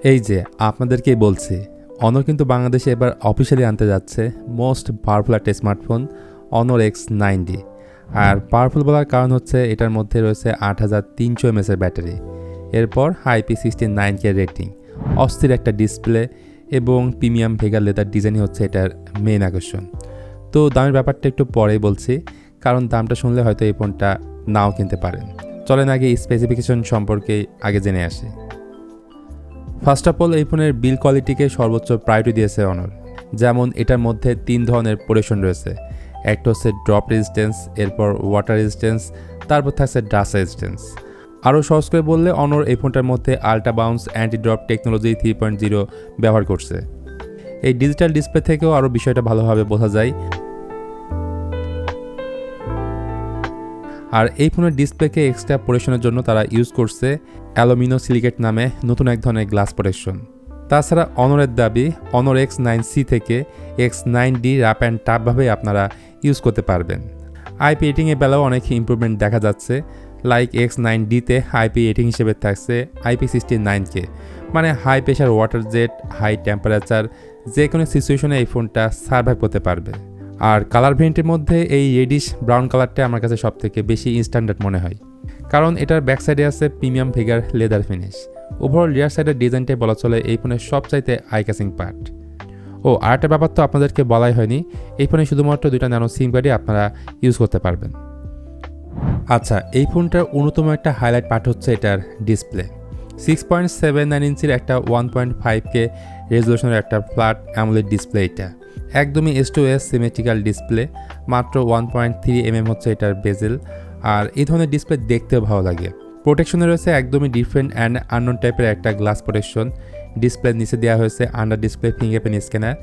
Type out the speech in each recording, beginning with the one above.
এই যে আপনাদেরকেই বলছি, অনর কিন্তু বাংলাদেশে এবার অফিসিয়ালি আনতে যাচ্ছে মোস্ট পাওয়ারফুল একটা স্মার্টফোন অনর X9D। আর পাওয়ারফুল বলার কারণ হচ্ছে এটার মধ্যে রয়েছে 8300 mAh এর ব্যাটারি, এরপর IP69K রেটিং, অস্থির একটা ডিসপ্লে এবং প্রিমিয়াম ভেগার লেদার ডিজাইনই হচ্ছে এটার মেইন আকর্ষণ। তো দামের ব্যাপারটা একটু পরেই বলছি, কারণ দামটা শুনলে হয়তো এই ফোনটা নাও কিনতে পারেন। চলেন আগে স্পেসিফিকেশন সম্পর্কে আগে জেনে আসি। ফার্স্ট অফ অল, এই ফোনের বিল কোয়ালিটিকে সর্বোচ্চ প্রায়োরিটি দিয়েছে অনর। যেমন এটার মধ্যে 3 ধরনের প্রোটেকশন রয়েছে। একটা হচ্ছে ড্রপ রেজিস্ট্যান্স, এরপর ওয়াটার রেজিস্ট্যান্স, তারপর থাকছে ডাস্ট রেজিস্ট্যান্স। আরও সহজ করে বললে অনর এই ফোনটার মধ্যে ultra bounce anti drop technology 3.0 ব্যবহার করছে। এই ডিজিটাল ডিসপ্লে থেকেও আরও বিষয়টা ভালোভাবে বোঝা যায়। আর এই ফোনের ডিসপ্লেকে এক্সট্রা প্রোটেকশনের জন্য তারা ইউজ করছে অ্যালুমিনো সিলিকেট নামে নতুন এক ধরনের গ্লাস প্রোটেকশন। তাছাড়া অনরের দাবি অনর X9C থেকে X9D র্যাপ অ্যান্ড টাফভাবে আপনারা ইউজ করতে পারবেন। IP রেটিংয়ের বেলাও অনেক ইম্প্রুভমেন্ট দেখা যাচ্ছে। লাইক X9Dতে IP রেটিং হিসেবে থাকছে IP69K, মানে high pressure water jet, high temperature, যে কোনো সিচুয়েশনে এই ফোনটা সার্ভাইভ করতে পারবে। আর কালার ভেরিয়েন্টের মধ্যে এই রেডিশ ব্রাউন কালারটা আমার কাছে সবথেকে বেশি স্ট্যান্ডার্ড মনে হয়, কারণ এটার ব্যাক সাইডে আছে প্রিমিয়াম ভেগার লেদার ফিনিশ। ওভারঅল রিয়ার সাইডের ডিজাইনটাই বলা চলে এই ফোনের সবচাইতে আই ক্যাচিং পার্ট। ও আরেকটা ব্যাপার তো আপনাদেরকে বলাই হয়নি, এই ফোনে শুধুমাত্র 2টা ন্যানো সিম কার্ডই আপনারা ইউজ করতে পারবেন। আচ্ছা, এই ফোনটার অন্যতম একটা হাইলাইট পার্ট হচ্ছে এটার ডিসপ্লে। 6.79 ইঞ্চির একটা 1.5K রেজলিউশনের একটা ফ্ল্যাট অ্যামোলেড ডিসপ্লে। এটা একদমই S2S সিমেট্রিক্যাল ডিসপ্লে। মাত্র 1.3 mm হচ্ছে এটার বেজেল। আর এই ধরনের ডিসপ্লে দেখতেও ভালো লাগে। প্রোটেকশনে রয়েছে একদমই ডিফারেন্ট অ্যান্ড আননোন টাইপের একটা গ্লাস প্রোটেকশন। ডিসপ্লের নিচে দেওয়া হয়েছে আন্ডার ডিসপ্লে ফিঙ্গারপ্রিন্ট স্ক্যানার।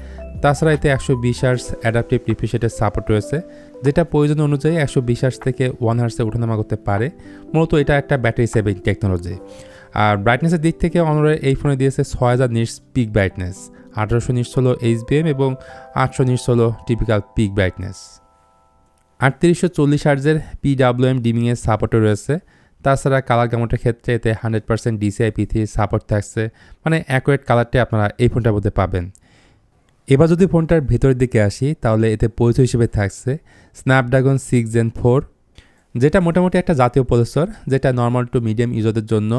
তাছাড়া এতে 120 হার্টজ অ্যাডাপটিভ রিফ্রেশের সাপোর্ট রয়েছে, যেটা প্রয়োজন অনুযায়ী 120 হার্টজ থেকে 1 হার্টসে ওঠানামা করতে পারে। মূলত এটা একটা ব্যাটারি সেভিং টেকনোলজি। আর ব্রাইটনেসের দিক থেকে অনরের এই ফোনে দিয়েছে 6000 নিটস পিক ব্রাইটনেস, 1800 নিটস হলো HBM এবং 800 নিটস হলো টিপিক্যাল পিক ব্রাইটনেস। 3840 হার্টজের PWM ডিমিংয়ের সাপোর্টও রয়েছে। তাছাড়া কালার গামাটের ক্ষেত্রে এতে 100% DCI-P3 সাপোর্ট থাকছে, মানে অ্যাকুরেট কালারটাই আপনারা এই ফোনটার মধ্যে পাবেন। এবার যদি ফোনটার ভেতরের দিকে আসি, তাহলে এতে পরিচয় হিসেবে থাকছে স্ন্যাপড্রাগন 6 Gen 4, যেটা মোটামুটি একটা জাতীয় প্রসেসর, যেটা নর্মাল টু মিডিয়াম ইউজারদের জন্য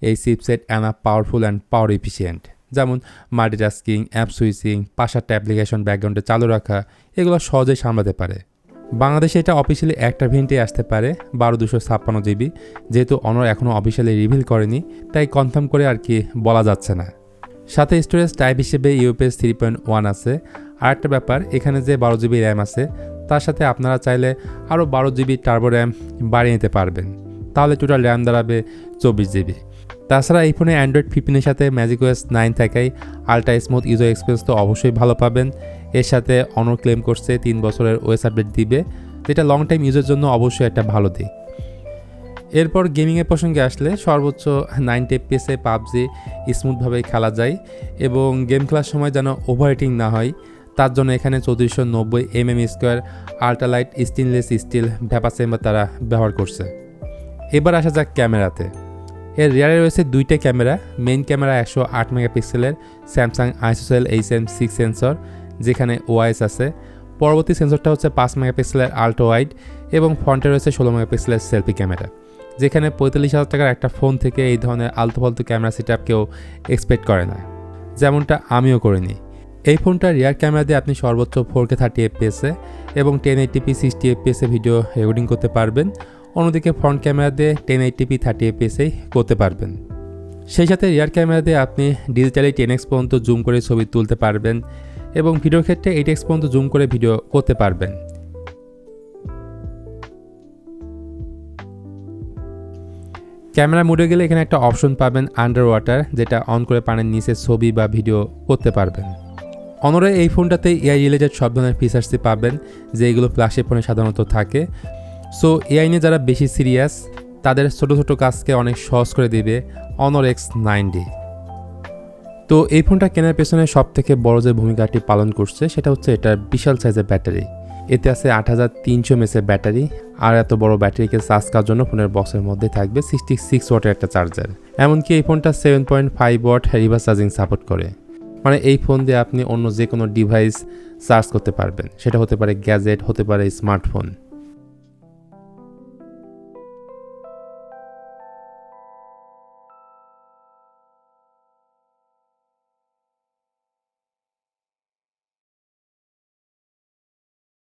এই চিপসেট এনা পাওয়ারফুল অ্যান্ড পাওয়ার এফিসিয়েন্ট। যেমন মাল্টিটাস্কিং, অ্যাপ সুইচিং, 5-8টা অ্যাপ্লিকেশন ব্যাকগ্রাউন্ডে চালু রাখা, এগুলো সহজেই সামলাতে পারে। বাংলাদেশে এটা অফিসিয়ালি একটা ভেরিয়েন্টে আসতে পারে 12256 GB, যেহেতু অনর এখনও অফিসিয়ালি রিভিল করেনি, তাই কনফার্ম করে আর কি বলা যাচ্ছে না। সাথে স্টোরেজ টাইপ হিসেবে UFS 3.1 আছে। আর একটা ব্যাপার, এখানে যে 12 GB র্যাম আছে, তার সাথে আপনারা চাইলে আরও 12 GB টার্বো র্যাম বাড়িয়ে নিতে পারবেন, তাহলে টোটাল র্যাম দাঁড়াবে 24 GB। তাছাড়া এই ফোনে অ্যান্ড্রয়েড 15-এর সাথে ম্যাজিকওএস 9 থাকায় আল্ট্রা স্মুথ ইউজার এক্সপিরিয়েন্স তো অবশ্যই ভালো পাবেন। এর সাথে অনর ক্লেম করছে 3 বছরের ওএস আপডেট দিবে, যেটা লং টাইম ইউজের জন্য অবশ্যই একটা ভালো দিক। এরপর গেমিংয়ের প্রসঙ্গে আসলে সর্বোচ্চ 90 FPS পাবজি স্মুথভাবে খেলা যায় এবং গেম খেলার সময় যেন ওভারহিটিং না হয়, তার জন্য এখানে 3490 mm² ultralight stainless steel vapour chamber তারা ব্যবহার করছে। এবার আসা যাক ক্যামেরাতে। এর রিয়ারে রয়েছে 2টা ক্যামেরা। মেইন ক্যামেরা 108 মেগাপিক্সেলের স্যামসাং ISOCELL HM6 সেন্সর, যেখানে OIS আছে। পরবর্তী সেন্সরটা হচ্ছে 5 মেগাপিক্সেলের আল্ট্রা ওয়াইড এবং ফ্রন্টে রয়েছে 16 মেগাপিক্সেলের সেলফি ক্যামেরা, যেখানে 45,000 টাকার একটা ফোন থেকে এই ধরনের আলতু ফালতু ক্যামেরা সেটআপ কেউ এক্সপেক্ট করে না, যেমনটা আমিও করিনি। এই ফোনটার রিয়ার ক্যামেরা দিয়ে আপনি সর্বোচ্চ 4K 30 FPS এবং 1080p 60 FPS ভিডিও রেকর্ডিং করতে পারবেন। অন্যদিকে ফ্রন্ট ক্যামেরা দিয়ে 1080p 30 FPS করতে পারবেন। সেই সাথে রিয়ার ক্যামেরা দিয়ে আপনি ডিজিটালি 10x পর্যন্ত জুম করে ছবি তুলতে পারবেন এবং ভিডিওর ক্ষেত্রে 8x পর্যন্ত জুম করে ভিডিও করতে পারবেন। ক্যামেরা মোডে গেলে এখানে একটা অপশন পাবেন আন্ডার ওয়াটার, যেটা অন করে পানির নিচে ছবি বা ভিডিও করতে পারবেন। অনরে এই ফোনটাতে এআই রিলেটেড সব ধরনের ফিচার্সই পাবেন, যেগুলো ফ্ল্যাগশিপ ফোনে সাধারণত থাকে। সো এআই নিয়ে যারা বেশি সিরিয়াস, তাদের ছোটো ছোটো কাজকে অনেক সহজ করে দিবে অনর X9D। তো এই ফোনটা কেনার পেছনে সব থেকে বড় যে ভূমিকাটি পালন করছে, সেটা হচ্ছে এটার বিশাল সাইজের ব্যাটারি। এতে আছে 8300 mAh ব্যাটারি, আর এত বড় ব্যাটারিকে চার্জ করার জন্য ফোনের বক্সের মধ্যে থাকবে 66 ওয়াটের একটা চার্জার। এমনকি এই ফোনটা 7.5 ওয়াট রিভার্স চার্জিং সাপোর্ট করে। মানে এই ফোন দিয়ে আপনি অন্য যে কোনো ডিভাইস চার্জ করতে পারবেন, সেটা হতে পারে গ্যাজেট, হতে পারে স্মার্টফোন।